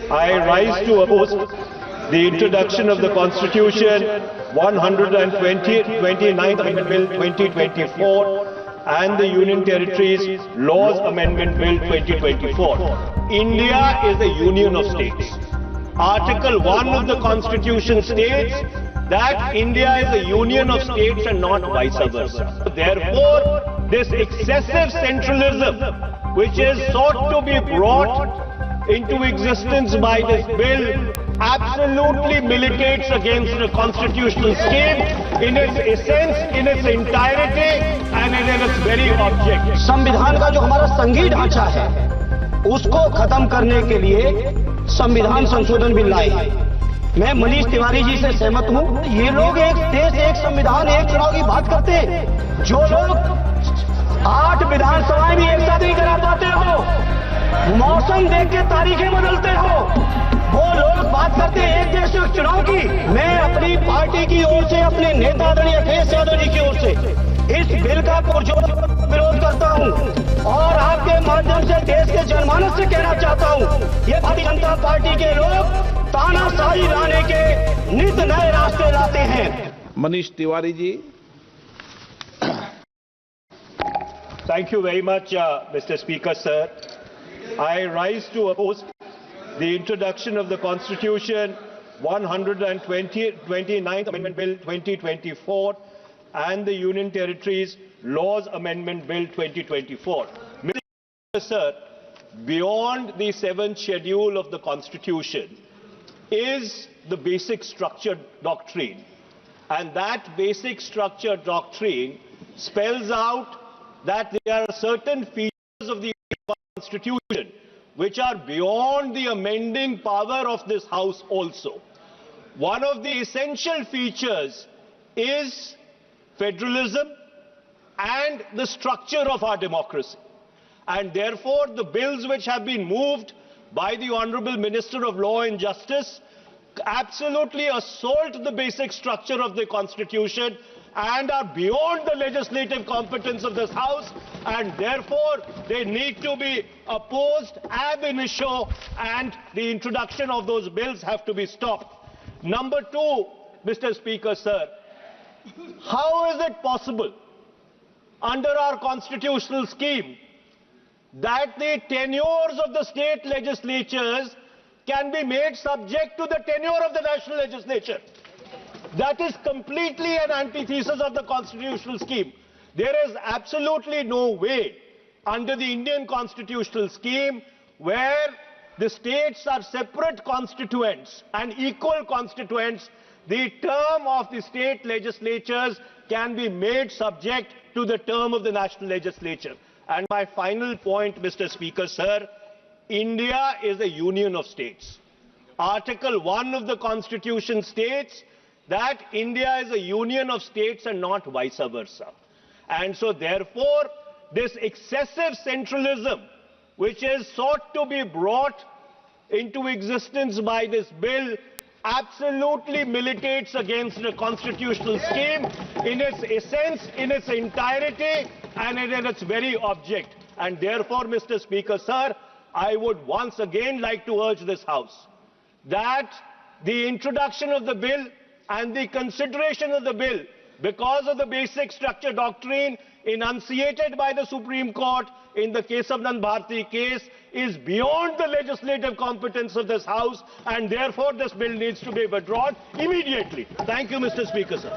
I rise to oppose the introduction of the Constitution 129th Amendment Bill 2024 and the Union Territories Laws Amendment Bill 2024. India is a union of states. Article 1 of the Constitution states that India is a union of states and not vice versa. Therefore, this excessive centralism, which is sought to be brought into existence by this bill, absolutely militates against the constitutional scheme in its essence, in its entirety and in its very object. संविधान का जो हमारा संघीय ढांचा है उसको खत्म करने के लिए संविधान संशोधन बिल लाए हैं। मैं मनीष तिवारी जी से सहमत हूं। ये लोग एक देश, एक संविधान, एक चुनाव की बात करते हैं। जो लोग 8 विधानसभाएं भी एक साथ नहीं करा पाते हो, मौसम देख के तारीखें बदलते हो, वो लोग बात करते हैं एक देश एक चुनाव की। मैं अपनी पार्टी की ओर से, अपने नेता आदरणीय अखिलेश यादव जी की ओर से इस बिल का पुरजोर विरोध करता हूं और आपके माध्यम से देश के जनमानस से कहना चाहता हूं, ये भारतीय जनता पार्टी के लोग तानाशाही लाने के नित नए रास्ते लाते हैं। Manish Tiwari ji. Thank you very much, Mr. Speaker, sir. I rise to oppose the introduction of the Constitution 129th Amendment Bill 2024 and the Union Territories Laws Amendment Bill 2024. Mr. Speaker, sir, beyond the 7th schedule of the Constitution is the basic structure doctrine. And that basic structure doctrine spells out that there are certain features of the Constitution which are beyond the amending power of this House also. One of the essential features is federalism and the structure of our democracy. And therefore, the bills which have been moved by the Honorable Minister of Law and Justice absolutely assault the basic structure of the Constitution and are beyond the legislative competence of this House, and therefore they need to be opposed ab initio, and the introduction of those bills have to be stopped. Number 2, Mr. Speaker, sir, how is it possible under our constitutional scheme that the tenures of the state legislatures can be made subject to the tenure of the national legislature? That is completely an antithesis of the constitutional scheme. There is absolutely no way under the Indian constitutional scheme where the states are separate constituents and equal constituents, the term of the state legislatures can be made subject to the term of the national legislature. And my final point, Mr. Speaker, sir, India is a union of states. Article 1 of the Constitution states that India is a union of states and not vice versa. And so therefore, this excessive centralism, which is sought to be brought into existence by this bill, absolutely militates against the constitutional scheme in its essence, in its entirety, and in its very object. And therefore, Mr. Speaker, sir, I would once again like to urge this House that the introduction of the bill and the consideration of the bill, because of the basic structure doctrine enunciated by the Supreme Court in the Kesavanand Bharti case, is beyond the legislative competence of this House, and therefore this bill needs to be withdrawn immediately. Thank you, Mr. Speaker, sir.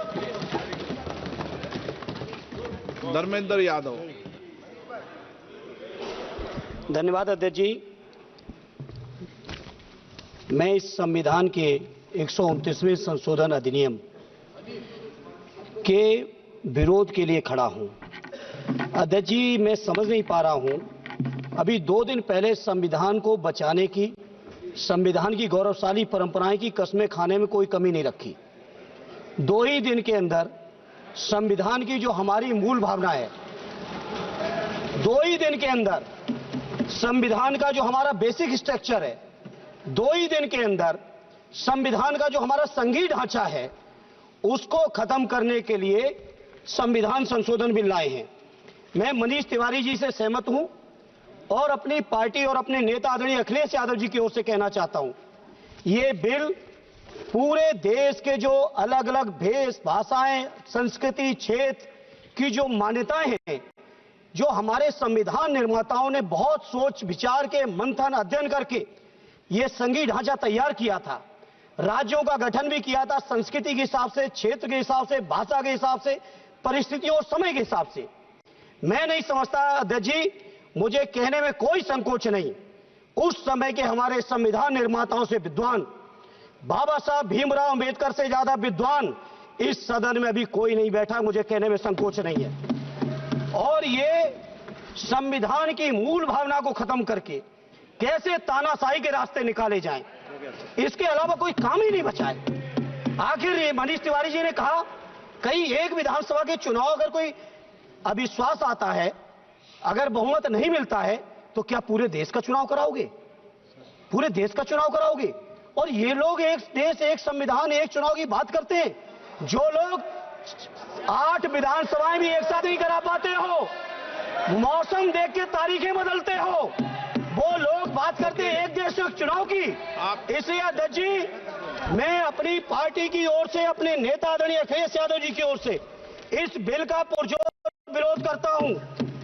Dharmendra Yadav. धन्यवाद अध्यक्ष जी। मैं इस संविधान के 129वें संशोधन अधिनियम के विरोध के लिए खड़ा हूं। अध्यक्ष जी, मैं समझ नहीं पा रहा हूं, अभी 2 दिन पहले संविधान को बचाने की, संविधान की गौरवशाली परंपराएं की कस्में खाने में कोई कमी नहीं रखी। 2 ही दिन के अंदर संविधान की जो हमारी मूल भावना है, 2 ही दिन के अंदर संविधान का जो हमारा बेसिक स्ट्रक्चर है, 2 ही दिन के अंदर संविधान का जो हमारा संघीय ढांचा है, उसको खत्म करने के लिए संविधान संशोधन बिल लाए हैं। मैं मनीष तिवारी जी से सहमत हूं। और अपनी पार्टी और अपने नेता आदरणीय अखिलेश यादव जी की ओर से कहना चाहता हूं, ये बिल पूरे देश के जो अलग अलग भेष भाषाएं, संस्कृति, क्षेत्र की जो मान्यताएं हैं, जो हमारे संविधान निर्माताओं ने बहुत सोच विचार के मंथन अध्ययन करके ये संघीय ढांचा तैयार किया था, राज्यों का गठन भी किया था संस्कृति के हिसाब से, क्षेत्र के हिसाब से, भाषा के हिसाब से, परिस्थितियों और समय के हिसाब से। मैं नहीं समझता अध्यक्ष जी, मुझे कहने में कोई संकोच नहीं, उस समय के हमारे संविधान निर्माताओं से विद्वान, बाबा साहब भीमराव अंबेडकर से ज्यादा विद्वान इस सदन में अभी कोई नहीं बैठा, मुझे कहने में संकोच नहीं है। और ये संविधान की मूल भावना को खत्म करके कैसे तानाशाही के रास्ते निकाले जाएं, इसके अलावा कोई काम ही नहीं बचा है। आखिर ये मनीष तिवारी जी ने कहा, कहीं एक विधानसभा के चुनाव अगर कोई अविश्वास आता है, अगर बहुमत नहीं मिलता है, तो क्या पूरे देश का चुनाव कराओगे? पूरे देश का चुनाव कराओगे? और ये लोग एक देश, एक संविधान, एक चुनाव की बात करते हैं। जो लोग 8 विधानसभाएं भी एक साथ नहीं करा पाते हो, मौसम देख के तारीखें बदलते हो, वो लोग बात करते हैं एक देश एक चुनाव की। इसलिए अध्यक्ष जी, मैं अपनी पार्टी की ओर से, अपने नेता आदरणीय अखिलेश यादव जी की ओर से इस बिल का पुरजोर विरोध करता हूं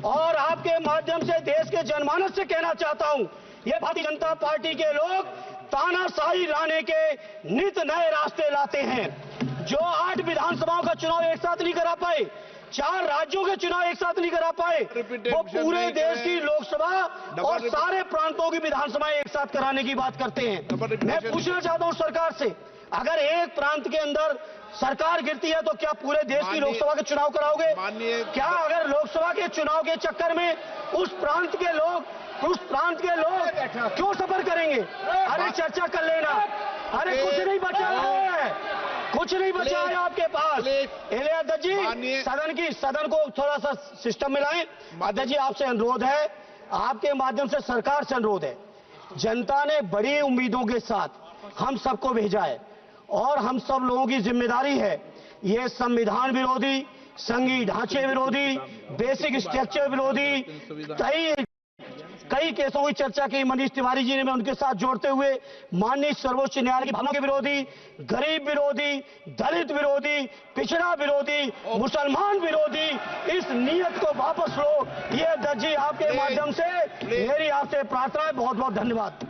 और आपके माध्यम से देश के जनमानस से कहना चाहता हूं, ये भारतीय जनता पार्टी के लोग तानाशाही लाने के नित नए रास्ते लाते हैं। जो 8 विधानसभाओं का चुनाव एक साथ नहीं करा पाए, 4 राज्यों के चुनाव एक साथ नहीं करा पाए, वो पूरे देश की लोकसभा और सारे प्रांतों की विधानसभाएं एक साथ कराने की बात करते हैं। मैं पूछना चाहता हूं सरकार से, अगर एक प्रांत के अंदर सरकार गिरती है तो क्या पूरे देश की लोकसभा के चुनाव कराओगे? क्या अगर लोकसभा के चुनाव के चक्कर में उस प्रांत के लोग क्यों सफर करेंगे? अरे चर्चा कर लेना, अरे कुछ नहीं बचा है, कुछ नहीं बचा है आपके पास। अध्यक्ष जी, सदन को थोड़ा सा सिस्टम में लाएं। अध्यक्ष जी, आपसे अनुरोध है, आपके माध्यम से सरकार से अनुरोध है, जनता ने बड़ी उम्मीदों के साथ हम सबको भेजा है और हम सब लोगों की जिम्मेदारी है, ये संविधान विरोधी, संघीय ढांचे विरोधी, बेसिक स्ट्रक्चर विरोधी कई केसों की चर्चा की मनीष तिवारी जी ने, मैं उनके साथ जोड़ते हुए माननीय सर्वोच्च न्यायालय की भावना के विरोधी, गरीब विरोधी, दलित विरोधी, पिछड़ा विरोधी, मुसलमान विरोधी इस नीयत को वापस लो। ये अध्यक्ष जी, आपके माध्यम से मेरी आपसे प्रार्थना है। बहुत बहुत धन्यवाद।